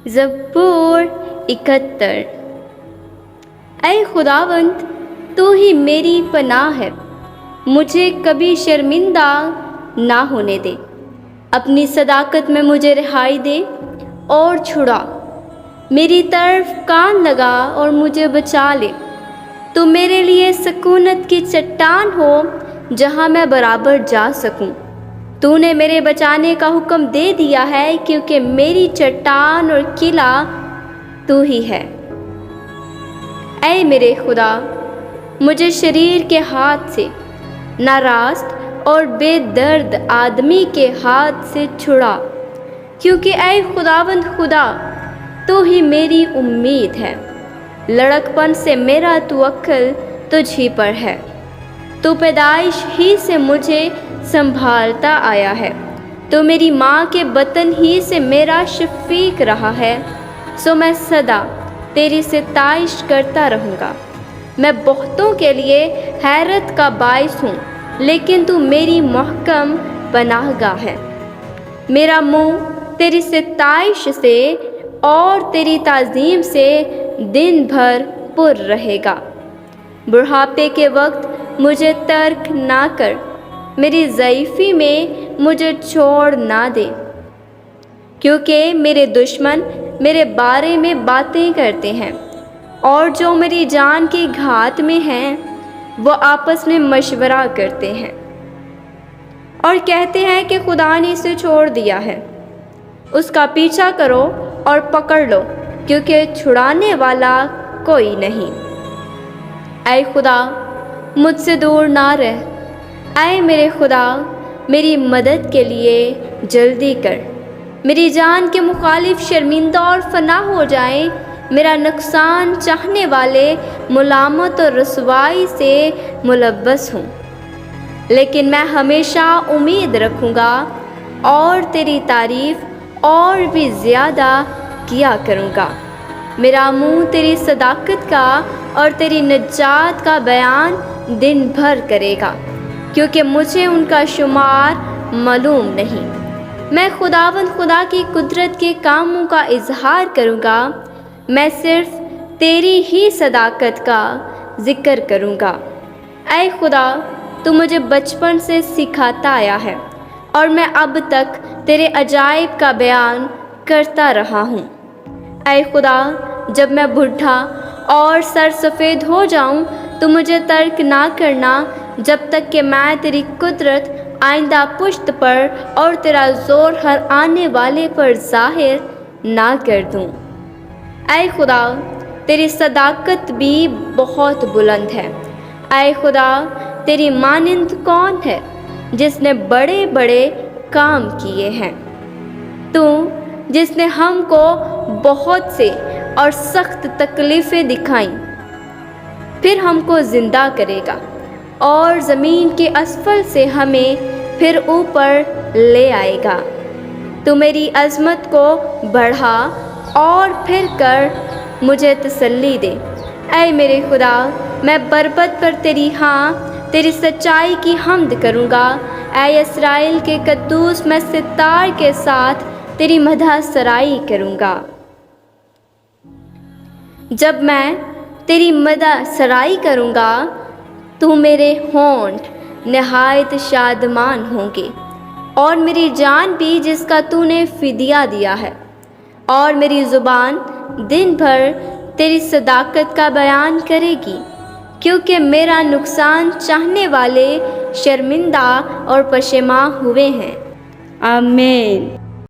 زبور 71۔ اے خداوند، تو ہی میری پناہ ہے، مجھے کبھی شرمندہ نہ ہونے دے۔ اپنی صداقت میں مجھے رہائی دے اور چھڑا، میری طرف کان لگا اور مجھے بچا لے۔ تو میرے لیے سکونت کی چٹان ہو جہاں میں برابر جا سکوں۔ تو نے میرے بچانے کا حکم دے دیا ہے، کیونکہ میری چٹان اور قلعہ تو ہی ہے۔ اے میرے خدا، مجھے شریر کے ہاتھ سے، ناراست اور بے درد آدمی کے ہاتھ سے چھڑا، کیونکہ اے خداوند خدا، تو ہی میری امید ہے۔ لڑکپن سے میرا توکل تجھ ہی پر ہے۔ تو پیدائش ہی سے مجھے سنبھالتا آیا ہے، تو میری ماں کے بطن ہی سے میرا شفیق رہا ہے۔ سو میں سدا تیری ستائش کرتا رہوں گا۔ میں بہتوں کے لیے حیرت کا باعث ہوں، لیکن تو میری محکم پناہ گاہ ہے۔ میرا منہ تیری ستائش سے اور تیری تعظیم سے دن بھر پر رہے گا۔ بڑھاپے کے وقت مجھے ترک نہ کر، میری ضعیفی میں مجھے چھوڑ نہ دے، کیونکہ میرے دشمن میرے بارے میں باتیں کرتے ہیں، اور جو میری جان کی گھات میں ہیں وہ آپس میں مشورہ کرتے ہیں اور کہتے ہیں کہ خدا نے اسے چھوڑ دیا ہے۔ اس کا پیچھا کرو اور پکڑ لو، کیونکہ چھڑانے والا کوئی نہیں۔ اے خدا، مجھ سے دور نہ رہ۔ اے میرے خدا، میری مدد کے لیے جلدی کر۔ میری جان کے مخالف شرمندہ اور فنا ہو جائیں۔ میرا نقصان چاہنے والے ملامت اور رسوائی سے ملبس ہوں، لیکن میں ہمیشہ امید رکھوں گا اور تیری تعریف اور بھی زیادہ کیا کروں گا۔ میرا منہ تیری صداقت کا اور تیری نجات کا بیان دن بھر کرے گا، کیونکہ مجھے ان کا شمار معلوم نہیں۔ میں خداوند خدا کی قدرت کے کاموں کا اظہار کروں گا۔ میں صرف تیری ہی صداقت کا ذکر کروں گا۔ اے خدا، تو مجھے بچپن سے سکھاتا آیا ہے، اور میں اب تک تیرے عجائب کا بیان کرتا رہا ہوں۔ اے خدا، جب میں بوڑھا اور سر سفید ہو جاؤں تو مجھے ترک نہ کرنا، جب تک کہ میں تیری قدرت آئندہ پشت پر اور تیرا زور ہر آنے والے پر ظاہر نہ کر دوں۔ اے خدا، تیری صداقت بھی بہت بلند ہے۔ اے خدا، تیری مانند کون ہے جس نے بڑے بڑے کام کیے ہیں؟ تو جس نے ہم کو بہت سے اور سخت تکلیفیں دکھائیں، پھر ہم کو زندہ کرے گا اور زمین کے اسفل سے ہمیں پھر اوپر لے آئے گا۔ تو میری عظمت کو بڑھا اور پھر کر مجھے تسلی دے۔ اے میرے خدا، میں بربط پر تیری سچائی کی حمد کروں گا۔ اے اسرائیل کے قدوس، میں ستار کے ساتھ تیری مدح سرائی کروں گا۔ جب میں تیری مدح سرائی کروں گا تو میرے ہونٹ نہایت شادمان ہوں گے، اور میری جان بھی جس کا تو نے فدیہ دیا ہے، اور میری زبان دن بھر تیری صداقت کا بیان کرے گی، کیونکہ میرا نقصان چاہنے والے شرمندہ اور پشیماں ہوئے ہیں۔ آمین۔